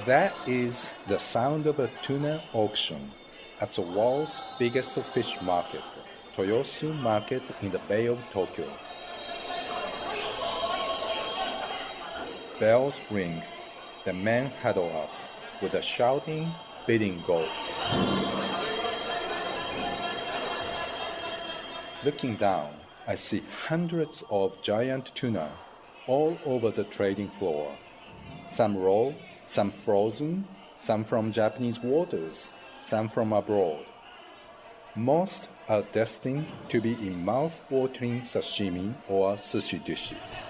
That is the sound of a tuna auction at the world's biggest fish market, Toyosu Market in the Bay of Tokyo. Bells ring, the men huddle up, with a shouting, bidding goes. Looking down, I see hundreds of giant tuna all over the trading floor. Some raw, some frozen, some from Japanese waters, some from abroad. Most are destined to be in mouth-watering sashimi or sushi dishes.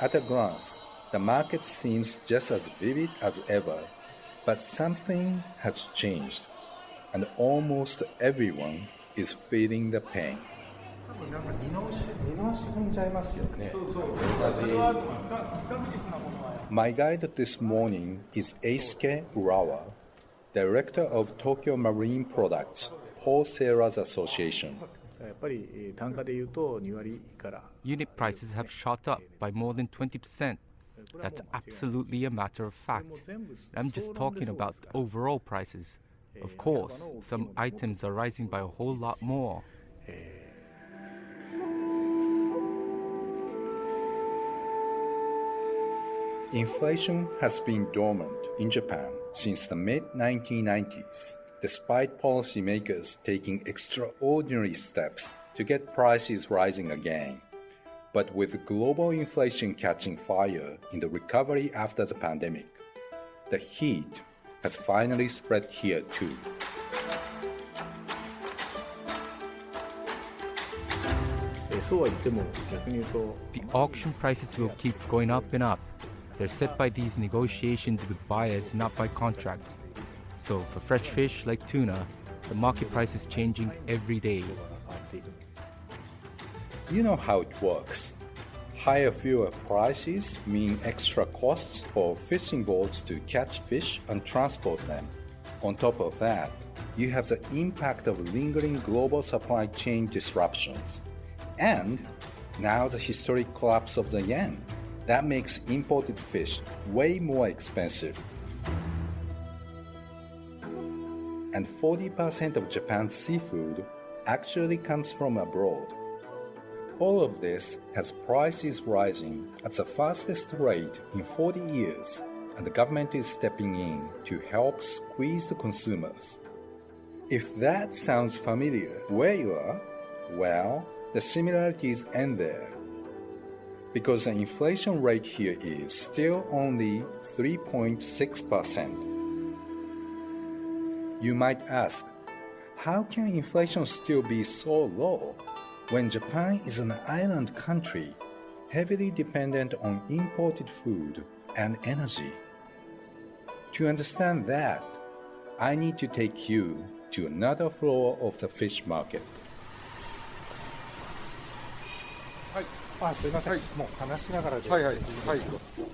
At a glance, the market seems just as vivid as ever, but something has changed, and almost everyone is feeling the pain. My guide this morning is Eisuke Urawa, Director of Tokyo Marine Products Wholesalers Association. Unit prices have shot up by more than 20%. That's absolutely a matter of fact. I'm just talking about overall prices. Of course, some items are rising by a whole lot more. Inflation has been dormant in Japan since the mid-1990s, despite policymakers taking extraordinary steps to get prices rising again. But with global inflation catching fire in the recovery after the pandemic, the heat has finally spread here too. The auction prices will keep going up and up. They're set by these negotiations with buyers, not by contracts. So for fresh fish like tuna, the market price is changing every day. You know how it works. Higher fuel prices mean extra costs for fishing boats to catch fish and transport them. On top of that, you have the impact of lingering global supply chain disruptions. And now the historic collapse of the yen. That makes imported fish way more expensive. And 40% of Japan's seafood actually comes from abroad. All of this has prices rising at the fastest rate in 40 years, and the government is stepping in to help squeeze the consumers. If that sounds familiar where you are, well, the similarities end there. Because the inflation rate here is still only 3.6%. You might ask, how can inflation still be so low when Japan is an island country heavily dependent on imported food and energy? To understand that, I need to take you to another floor of the fish market.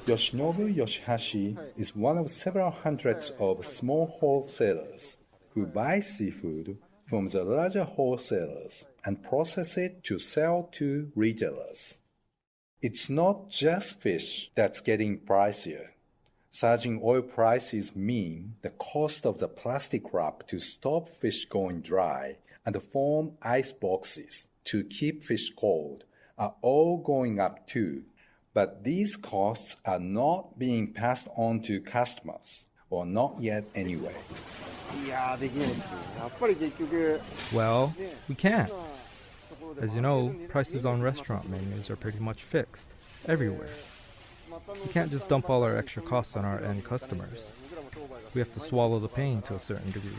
Yoshinobu Yoshihashi is one of several hundreds of small wholesalers who buy seafood from the larger wholesalers and process it to sell to retailers. It's not just fish that's getting pricier. Surging oil prices mean the cost of the plastic wrap to stop fish going dry and form ice boxes to keep fish cold are all going up too, but these costs are not being passed on to customers, or not yet anyway. Well, we can't. As you know, prices on restaurant menus are pretty much fixed, everywhere. We can't just dump all our extra costs on our end customers. We have to swallow the pain to a certain degree.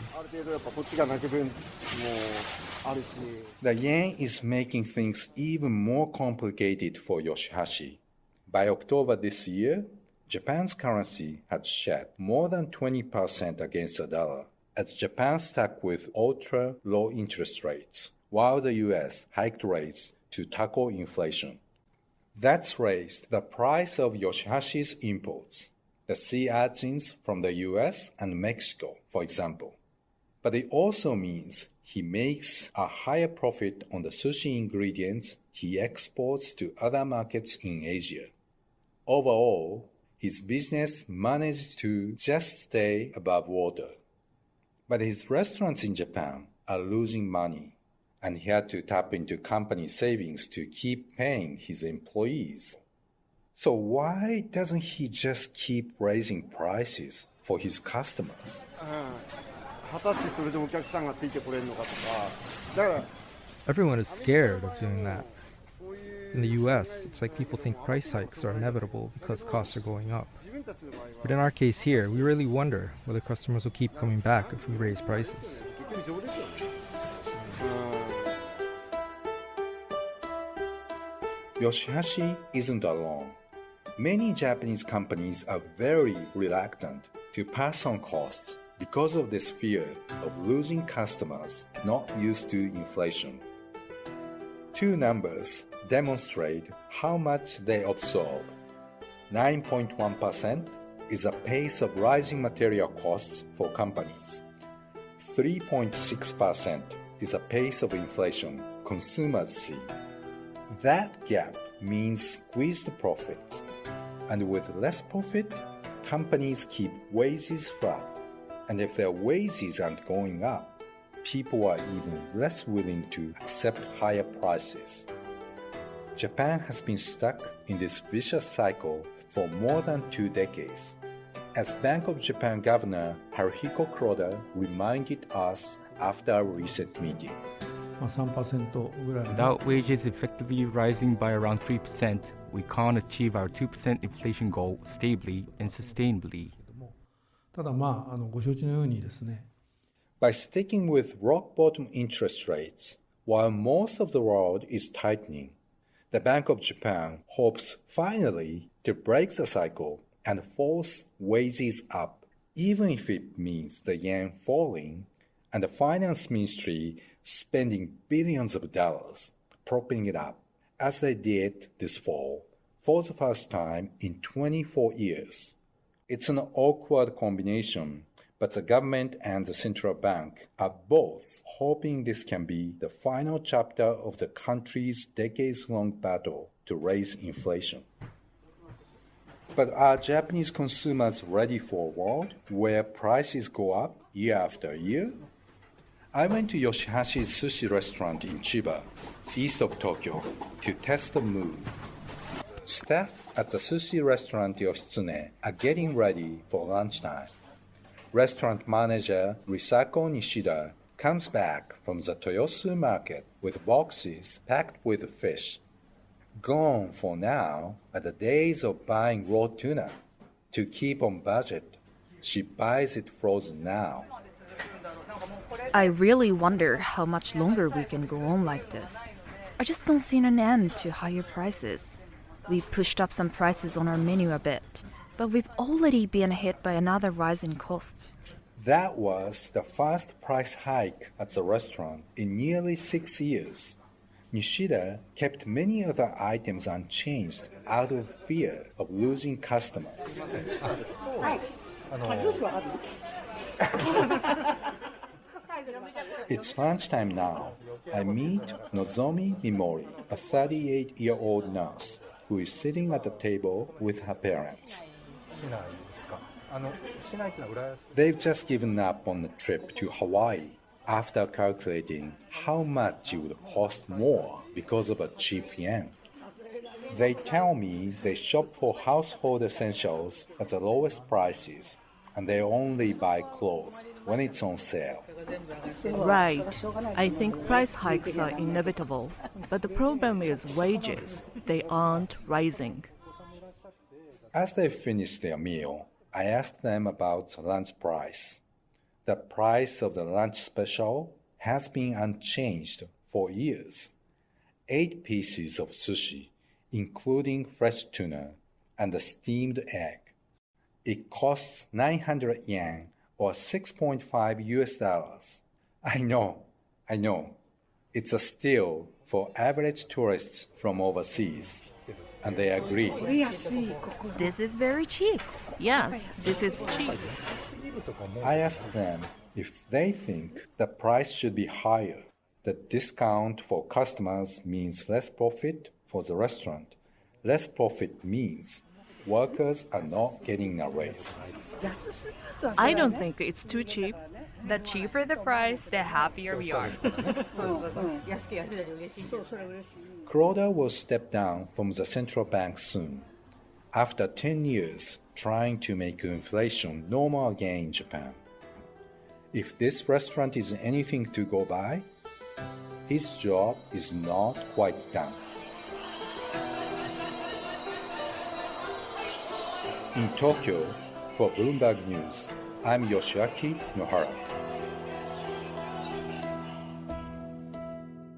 The yen is making things even more complicated for Yoshihashi. By October this year, Japan's currency had shed more than 20% against the dollar, as Japan stuck with ultra-low interest rates, while the US hiked rates to tackle inflation. That's raised the price of Yoshihashi's imports, the sea urchins from the US and Mexico, for example. But it also means he makes a higher profit on the sushi ingredients he exports to other markets in Asia. Overall, his business managed to just stay above water. But his restaurants in Japan are losing money, and he had to tap into company savings to keep paying his employees. So why doesn't he just keep raising prices for his customers? Everyone is scared of doing that. In the US, it's like people think price hikes are inevitable because costs are going up. But in our case here, we really wonder whether customers will keep coming back if we raise prices. Yoshihashi isn't alone. Many Japanese companies are very reluctant to pass on costs because of this fear of losing customers not used to inflation. Two numbers demonstrate how much they absorb. 9.1% is the pace of rising material costs for companies. 3.6% is the pace of inflation consumers see. That gap means squeezed profits. And with less profit, companies keep wages flat. And if their wages aren't going up, people are even less willing to accept higher prices. Japan has been stuck in this vicious cycle for more than 2 decades. As Bank of Japan Governor Haruhiko Kuroda reminded us after a recent meeting. Without wages effectively rising by around 3%, we can't achieve our 2% inflation goal stably and sustainably. By sticking with rock-bottom interest rates, while most of the world is tightening, the Bank of Japan hopes finally to break the cycle and force wages up, even if it means the yen falling and the finance ministry spending billions of dollars propping it up, as they did this fall for the first time in 24 years. It's an awkward combination, but the government and the central bank are both hoping this can be the final chapter of the country's decades-long battle to raise inflation. But are Japanese consumers ready for a world where prices go up year after year? I went to Yoshihashi's sushi restaurant in Chiba, east of Tokyo, to test the mood. Staff at the sushi restaurant Yoshitsune are getting ready for lunchtime. Restaurant manager Risako Nishida comes back from the Toyosu market with boxes packed with fish. Gone for now are the days of buying raw tuna. To keep on budget, she buys it frozen now. I really wonder how much longer we can go on like this. I just don't see an end to higher prices. We pushed up some prices on our menu a bit, but we've already been hit by another rise in costs. That was the first price hike at the restaurant in nearly 6 years. Nishida kept many other items unchanged out of fear of losing customers. It's lunchtime now. I meet Nozomi Mimori, a 38-year-old nurse who is sitting at the table with her parents. They've just given up on a trip to Hawaii after calculating how much it would cost more because of a cheap yen. They tell me they shop for household essentials at the lowest prices, and they only buy clothes when it's on sale. Right. I think price hikes are inevitable, but the problem is wages. They aren't rising. As they finish their meal, I asked them about the lunch price. The price of the lunch special has been unchanged for years. 8 pieces of sushi, including fresh tuna and the steamed egg. It costs 900 yen or $6.5 US. I know. It's a steal for average tourists from overseas. And they agree. This is very cheap. Yes, this is cheap. I asked them If they think the price should be higher, the discount for customers means less profit for the restaurant. Less profit means workers are not getting a raise. I don't think it's too cheap. The cheaper the price, the happier we are. Kuroda will step down from the central bank soon, after 10 years trying to make inflation normal again in Japan. If this restaurant is anything to go by, his job is not quite done. In Tokyo, for Bloomberg News, I'm Yoshiaki Nohara.